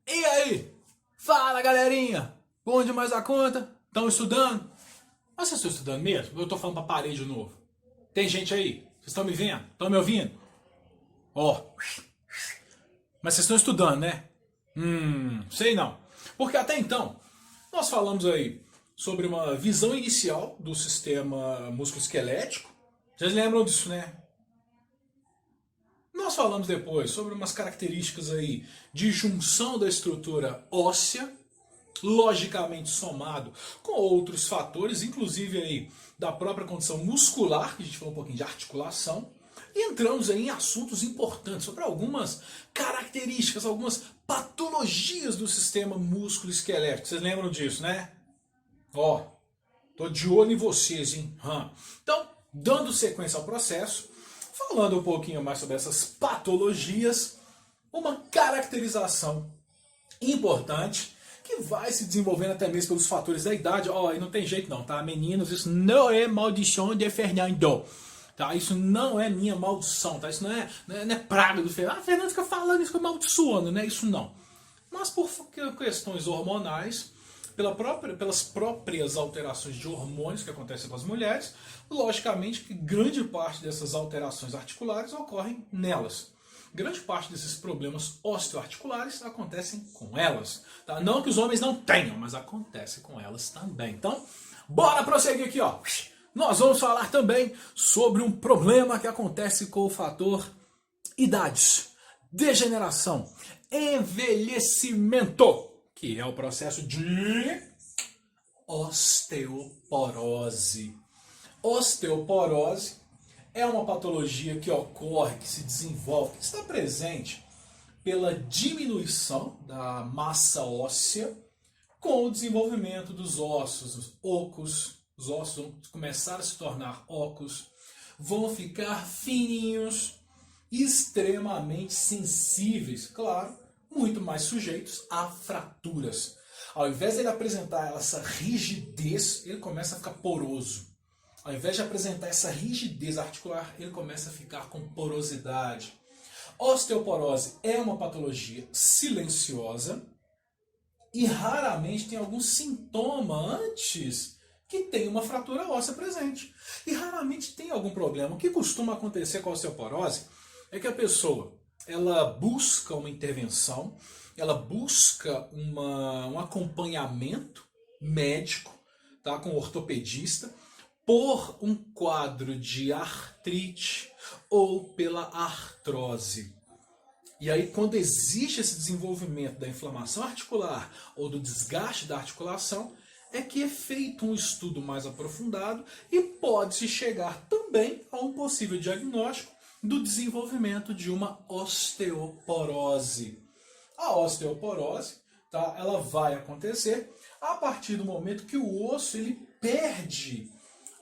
E aí? Fala, galerinha! Bom demais a conta? Estão estudando? Mas vocês estão estudando mesmo? Eu tô falando pra parede de novo. Tem gente aí? Vocês estão me vendo? Estão me ouvindo? Ó. Mas vocês estão estudando, né? Sei não. Porque até então, nós falamos aí sobre uma visão inicial do sistema musculoesquelético. Vocês lembram disso, né? Nós falamos depois sobre umas características aí de junção da estrutura óssea, logicamente somado com outros fatores, inclusive aí da própria condição muscular, que a gente falou um pouquinho de articulação, e entramos aí em assuntos importantes sobre algumas características, algumas patologias do sistema músculo-esquelético. Vocês lembram disso, né? Ó, tô de olho em vocês, hein? Então, dando sequência ao processo, falando um pouquinho mais sobre essas patologias, uma caracterização importante que vai se desenvolvendo até mesmo pelos fatores da idade. Ó, e não tem jeito não, tá? Meninos, isso não é maldição de Fernando. Tá? Isso não é minha maldição, tá? Isso não é praga do Fernando. Ah, Fernando fica falando isso, fica amaldiçoando, né? Isso não. Mas por questões hormonais, pelas próprias alterações de hormônios que acontecem com as mulheres, logicamente que grande parte dessas alterações articulares ocorrem nelas. Grande parte desses problemas osteoarticulares acontecem com elas. Tá? Não que os homens não tenham, mas acontece com elas também. Então, bora prosseguir aqui, ó. Nós vamos falar também sobre um problema que acontece com o fator idade, degeneração, envelhecimento, que é o processo de osteoporose. Osteoporose é uma patologia que ocorre, que se desenvolve, que está presente pela diminuição da massa óssea com o desenvolvimento dos ossos ocos. Os ossos vão começar a se tornar ocos, vão ficar fininhos, extremamente sensíveis, claro, muito mais sujeitos a fraturas. Ao invés de ele apresentar essa rigidez, ele começa a ficar poroso. Ao invés de apresentar essa rigidez articular, ele começa a ficar com porosidade. Osteoporose é uma patologia silenciosa e raramente tem algum sintoma antes que tem uma fratura óssea presente. E raramente tem algum problema. O que costuma acontecer com a osteoporose é que a pessoa ela busca uma intervenção, ela busca um acompanhamento médico, tá, com um ortopedista, por um quadro de artrite ou pela artrose. E aí, quando existe esse desenvolvimento da inflamação articular ou do desgaste da articulação, é que é feito um estudo mais aprofundado e pode-se chegar também a um possível diagnóstico do desenvolvimento de uma osteoporose. A osteoporose, tá, ela vai acontecer a partir do momento que o osso ele perde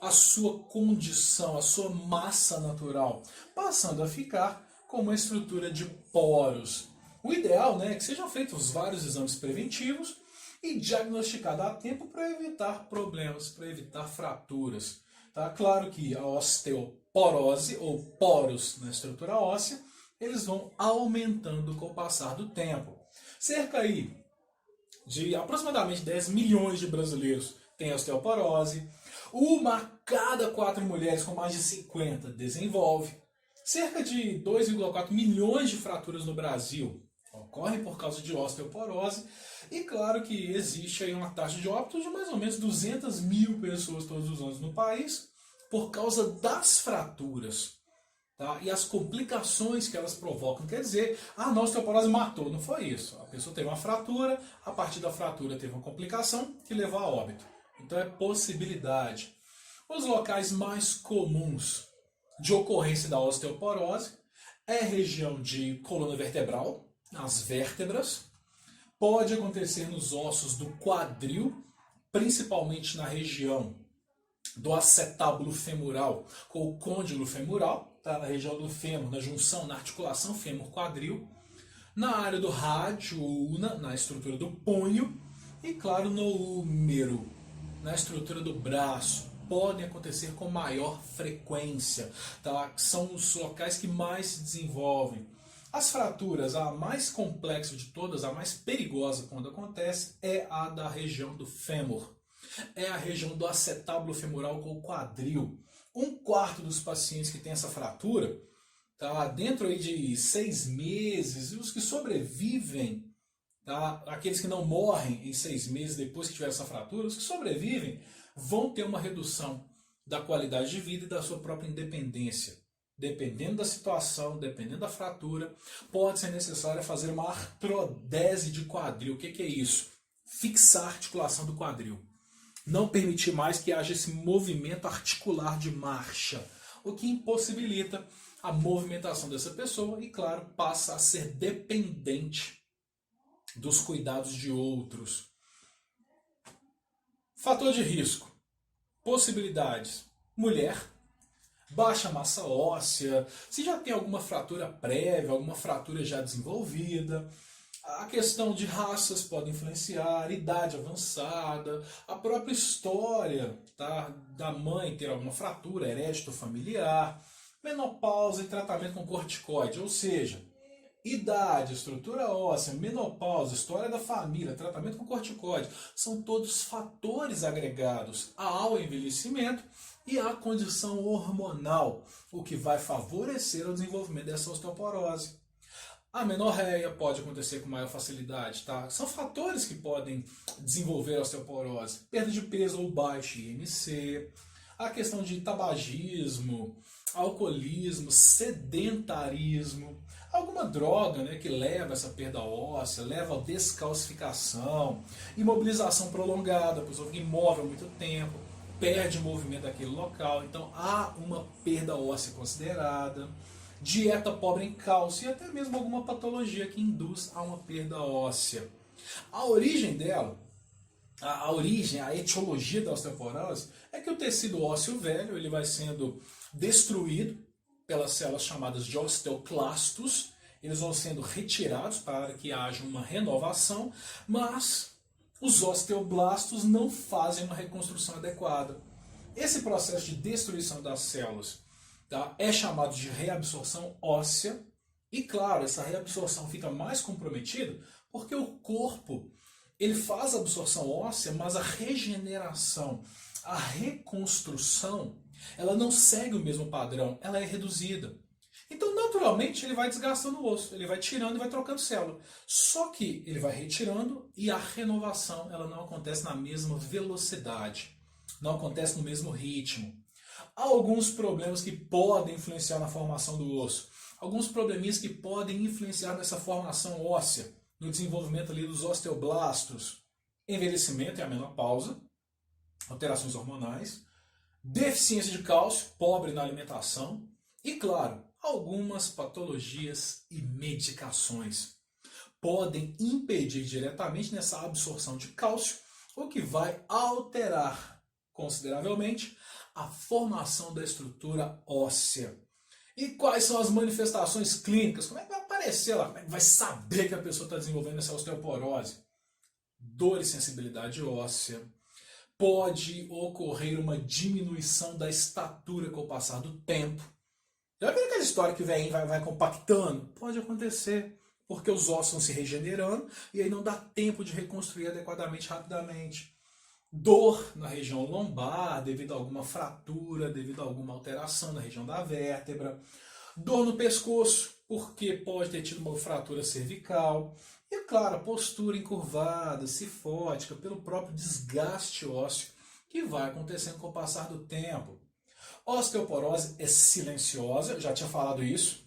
a sua condição, a sua massa natural, passando a ficar com uma estrutura de poros. O ideal, né, é que sejam feitos vários exames preventivos e diagnosticado a tempo para evitar problemas, para evitar fraturas. Tá? Claro que a osteoporose, ou poros na estrutura óssea, eles vão aumentando com o passar do tempo. Cerca aí de aproximadamente 10 milhões de brasileiros têm osteoporose. Uma a cada 4 mulheres com mais de 50 desenvolve. Cerca de 2,4 milhões de fraturas no Brasil ocorrem por causa de osteoporose. E claro que existe aí uma taxa de óbito de mais ou menos 200 mil pessoas todos os anos no país por causa das fraturas. Tá? E as complicações que elas provocam. Quer dizer, a osteoporose matou. Não foi isso. A pessoa teve uma fratura, a partir da fratura teve uma complicação que levou a óbito. Então é possibilidade. Os locais mais comuns de ocorrência da osteoporose é a região de coluna vertebral, nas vértebras. Pode acontecer nos ossos do quadril, principalmente na região do acetábulo femoral com o côndilo femoral, tá? Na região do fêmur, na junção, na articulação fêmur-quadril. Na área do rádio, una, na estrutura do punho. E claro, no húmero, na estrutura do braço. Podem acontecer com maior frequência, tá? São os locais que mais se desenvolvem. As fraturas, a mais complexa de todas, a mais perigosa quando acontece, é a da região do fêmur. É a região do acetábulo femoral com o quadril. Um quarto dos pacientes que tem essa fratura, tá, dentro aí de 6 meses, e os que sobrevivem, tá, aqueles que não morrem em 6 meses depois que tiver essa fratura, os que sobrevivem vão ter uma redução da qualidade de vida e da sua própria independência. Dependendo da situação, dependendo da fratura, pode ser necessário fazer uma artrodese de quadril. O que é isso? Fixar a articulação do quadril. Não permitir mais que haja esse movimento articular de marcha, o que impossibilita a movimentação dessa pessoa e, claro, passa a ser dependente dos cuidados de outros. Fator de risco. Possibilidades. Mulher, baixa massa óssea, se já tem alguma fratura prévia, alguma fratura já desenvolvida. A questão de raças pode influenciar, idade avançada, a própria história, tá, da mãe ter alguma fratura, herédito familiar, menopausa e tratamento com corticoide, ou seja, idade, estrutura óssea, menopausa, história da família, tratamento com corticoide, são todos fatores agregados ao envelhecimento e à condição hormonal, o que vai favorecer o desenvolvimento dessa osteoporose. A menorreia pode acontecer com maior facilidade, tá? São fatores que podem desenvolver a osteoporose. Perda de peso ou baixo IMC, a questão de tabagismo, alcoolismo, sedentarismo, alguma droga, né, que leva a essa perda óssea, leva a descalcificação, imobilização prolongada, a pessoa fica imóvel há muito tempo, perde o movimento daquele local, então há uma perda óssea considerada. Dieta pobre em cálcio e até mesmo alguma patologia que induz a uma perda óssea. A origem dela, a etiologia da osteoporose, é que o tecido ósseo velho ele vai sendo destruído pelas células chamadas de osteoclastos, eles vão sendo retirados para que haja uma renovação, mas os osteoblastos não fazem uma reconstrução adequada. Esse processo de destruição das células, tá, é chamado de reabsorção óssea. E claro, essa reabsorção fica mais comprometida porque o corpo ele faz a absorção óssea, mas a regeneração, a reconstrução, ela não segue o mesmo padrão, ela é reduzida. Então, naturalmente, ele vai desgastando o osso, ele vai tirando e vai trocando célula. Só que ele vai retirando e a renovação ela não acontece na mesma velocidade, não acontece no mesmo ritmo. Há alguns problemas que podem influenciar na formação do osso, alguns probleminhas que podem influenciar nessa formação óssea, no desenvolvimento ali dos osteoblastos, envelhecimento e a menopausa, alterações hormonais, deficiência de cálcio, pobre na alimentação e, claro, algumas patologias e medicações podem impedir diretamente nessa absorção de cálcio, o que vai alterar consideravelmente a formação da estrutura óssea. E quais são as manifestações clínicas? Como é que vai aparecer lá? Como é que vai saber que a pessoa está desenvolvendo essa osteoporose? Dor e sensibilidade óssea. Pode ocorrer uma diminuição da estatura com o passar do tempo. Já viu aquela história que vem vai compactando? Pode acontecer, porque os ossos vão se regenerando e aí não dá tempo de reconstruir adequadamente, rapidamente. Dor na região lombar, devido a alguma fratura, devido a alguma alteração na região da vértebra. Dor no pescoço, porque pode ter tido uma fratura cervical. E, claro, postura encurvada, cifótica, pelo próprio desgaste ósseo, que vai acontecendo com o passar do tempo. Osteoporose é silenciosa, já tinha falado isso.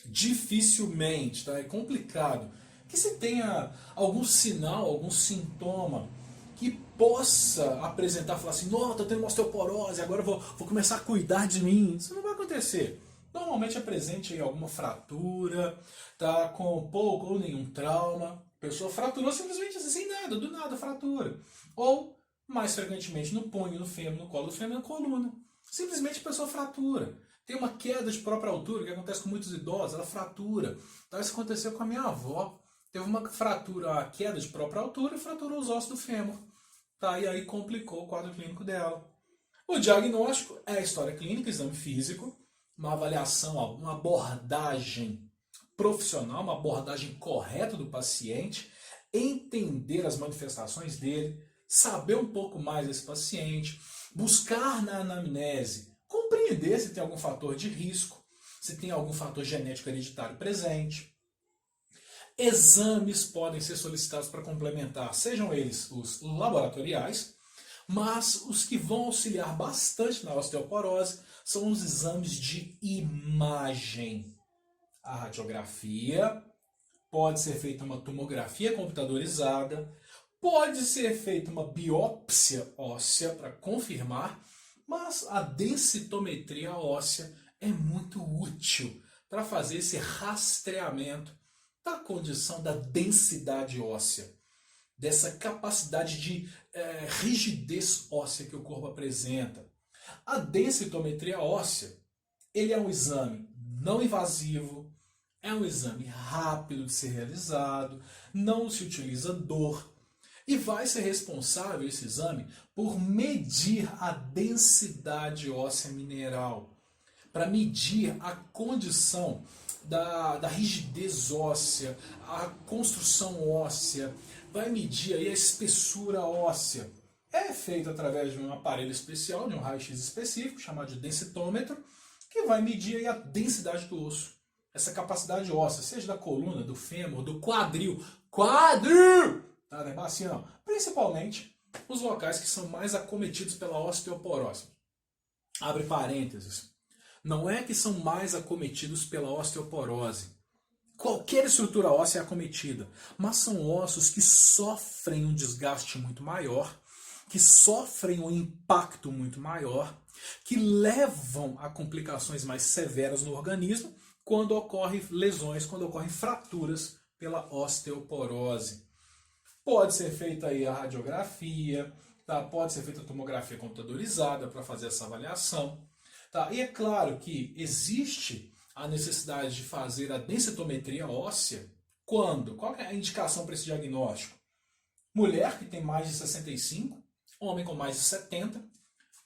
Dificilmente, tá? É complicado que se tenha algum sinal, algum sintoma que possa apresentar, falar assim, nossa, estou tendo uma osteoporose, agora vou começar a cuidar de mim. Isso não vai acontecer. Normalmente é presente aí alguma fratura, tá, com pouco ou nenhum trauma. A pessoa fraturou simplesmente assim, sem nada, do nada fratura. Ou, mais frequentemente, no punho, no fêmur, no colo do fêmur, na coluna. Simplesmente a pessoa fratura. Tem uma queda de própria altura, que acontece com muitos idosos, ela fratura. Então, isso aconteceu com a minha avó. Teve uma fratura, a queda de própria altura e fraturou os ossos do fêmur. Tá? E aí complicou o quadro clínico dela. O diagnóstico é a história clínica, exame físico, uma avaliação, uma abordagem profissional, uma abordagem correta do paciente, entender as manifestações dele, saber um pouco mais desse paciente, buscar na anamnese, compreender se tem algum fator de risco, se tem algum fator genético hereditário presente. Exames podem ser solicitados para complementar, sejam eles os laboratoriais, mas os que vão auxiliar bastante na osteoporose são os exames de imagem. A radiografia, pode ser feita uma tomografia computadorizada, pode ser feita uma biópsia óssea para confirmar, mas a densitometria óssea é muito útil para fazer esse rastreamento da condição da densidade óssea, dessa capacidade de rigidez óssea que o corpo apresenta. A densitometria óssea, ele é um exame não invasivo, é um exame rápido de ser realizado, não se utiliza dor e vai ser responsável esse exame por medir a densidade óssea mineral, para medir a condição da rigidez óssea, a construção óssea, vai medir aí a espessura óssea. É feito através de um aparelho especial, de um raio-x específico, chamado de densitômetro, que vai medir aí a densidade do osso, essa capacidade óssea, seja da coluna, do fêmur, do quadril. Quadril! Tá, não é bacia não. Principalmente os locais que são mais acometidos pela osteoporose. Abre parênteses. Não é que são mais acometidos pela osteoporose. Qualquer estrutura óssea é acometida, mas são ossos que sofrem um desgaste muito maior, que sofrem um impacto muito maior, que levam a complicações mais severas no organismo quando ocorrem lesões, quando ocorrem fraturas pela osteoporose. Pode ser feita aí a radiografia, tá? Pode ser feita a tomografia computadorizada para fazer essa avaliação. Tá? E é claro que existe a necessidade de fazer a densitometria óssea quando? Qual é a indicação para esse diagnóstico? Mulher que tem mais de 65, homem com mais de 70.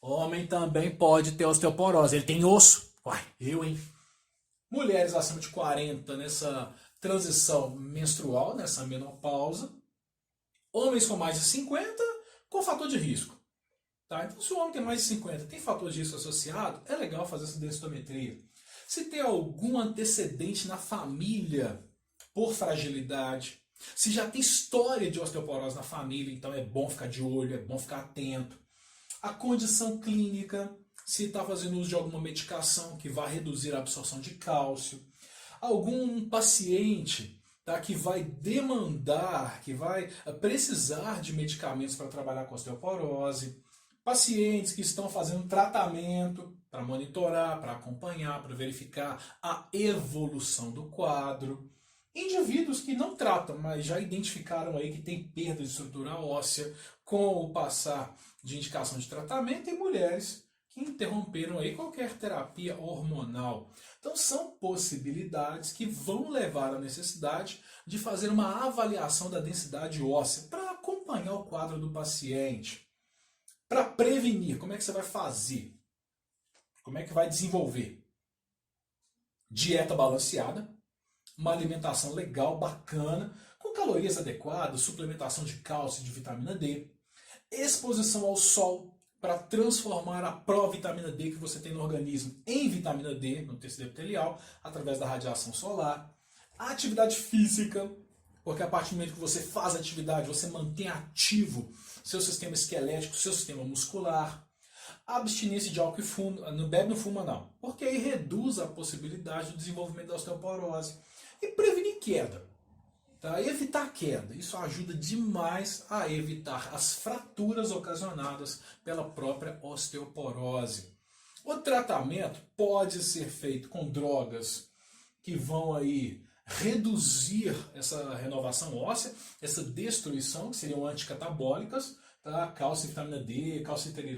Homem também pode ter osteoporose, ele tem osso. Uai, eu, hein? Mulheres acima de 40 nessa transição menstrual, nessa menopausa. Homens com mais de 50 com fator de risco. Tá? Então, se o homem tem mais de 50 tem fator de risco associado, é legal fazer essa densitometria. Se tem algum antecedente na família por fragilidade, se já tem história de osteoporose na família, então é bom ficar de olho, é bom ficar atento. A condição clínica, se está fazendo uso de alguma medicação que vai reduzir a absorção de cálcio. Algum paciente, tá, que vai demandar, que vai precisar de medicamentos para trabalhar com osteoporose. Pacientes que estão fazendo tratamento para monitorar, para acompanhar, para verificar a evolução do quadro. Indivíduos que não tratam, mas já identificaram aí que tem perda de estrutura óssea com o passar de indicação de tratamento, e mulheres que interromperam aí qualquer terapia hormonal. Então são possibilidades que vão levar à necessidade de fazer uma avaliação da densidade óssea para acompanhar o quadro do paciente. Para prevenir, como é que você vai fazer? Como é que vai desenvolver? Dieta balanceada, uma alimentação legal, bacana, com calorias adequadas, suplementação de cálcio e de vitamina D, exposição ao sol para transformar a provitamina D que você tem no organismo em vitamina D, no tecido epitelial, através da radiação solar, a atividade física, porque a partir do momento que você faz atividade, você mantém ativo seu sistema esquelético, seu sistema muscular. A abstinência de álcool e fumo, não bebe, não fuma não, porque aí reduz a possibilidade do desenvolvimento da osteoporose. E prevenir queda, tá? Evitar queda, isso ajuda demais a evitar as fraturas ocasionadas pela própria osteoporose. O tratamento pode ser feito com drogas que vão aí reduzir essa renovação óssea, essa destruição, que seriam anticatabólicas, tá? Cálcio e vitamina D, calcitonin,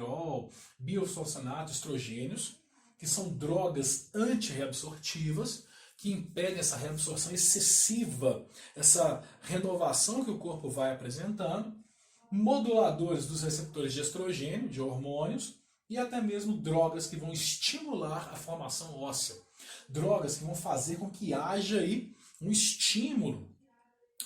biosfosfonato, estrogênios, que são drogas antirreabsortivas, que impedem essa reabsorção excessiva, essa renovação que o corpo vai apresentando, moduladores dos receptores de estrogênio, de hormônios, e até mesmo drogas que vão estimular a formação óssea. Drogas que vão fazer com que haja aí um estímulo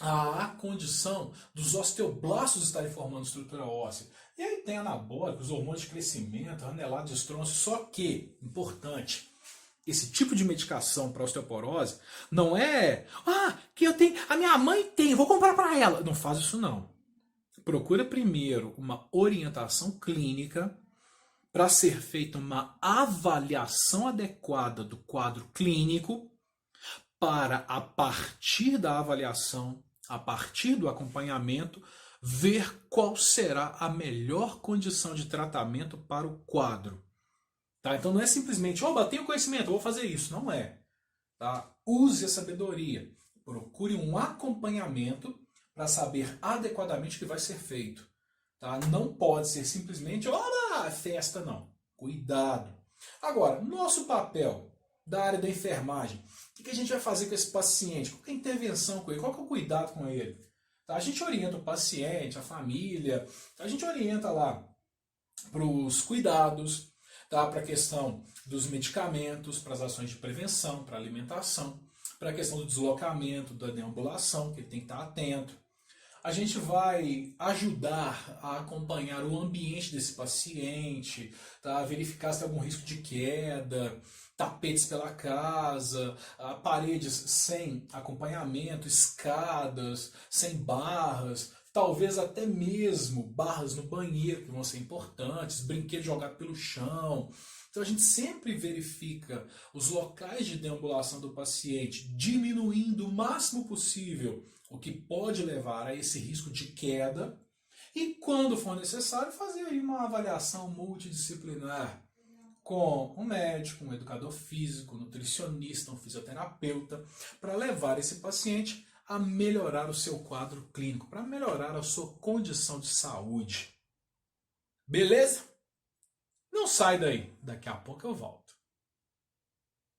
à condição dos osteoblastos estarem formando estrutura óssea. E aí tem anabólicos, hormônios de crescimento, ranelado de estronço, só que, importante, esse tipo de medicação para osteoporose não é, que eu tenho, a minha mãe tem, vou comprar para ela. Não faz isso não. Procura primeiro uma orientação clínica para ser feita uma avaliação adequada do quadro clínico para, a partir da avaliação, a partir do acompanhamento, ver qual será a melhor condição de tratamento para o quadro. Tá? Então não é simplesmente, tenho conhecimento, vou fazer isso. Não é. Tá? Use a sabedoria. Procure um acompanhamento para saber adequadamente o que vai ser feito. Tá? Não pode ser simplesmente, festa, não. Cuidado. Agora, nosso papel da área da enfermagem, o que a gente vai fazer com esse paciente? Qual é a intervenção com ele? Qual é o cuidado com ele? Tá? A gente orienta o paciente, a família, a gente orienta lá para os cuidados, tá? Para a questão dos medicamentos, para as ações de prevenção, para a alimentação, para a questão do deslocamento, da deambulação, que ele tem que estar atento. A gente vai ajudar a acompanhar o ambiente desse paciente, tá? Verificar se tem algum risco de queda, tapetes pela casa, paredes sem acompanhamento, escadas, sem barras, talvez até mesmo barras no banheiro, que vão ser importantes, brinquedos jogados pelo chão. Então a gente sempre verifica os locais de deambulação do paciente, diminuindo o máximo possível o que pode levar a esse risco de queda, e quando for necessário fazer aí uma avaliação multidisciplinar com um médico, um educador físico, um nutricionista, um fisioterapeuta, para levar esse paciente a melhorar o seu quadro clínico, para melhorar a sua condição de saúde. Beleza? Não sai daí, daqui a pouco eu volto.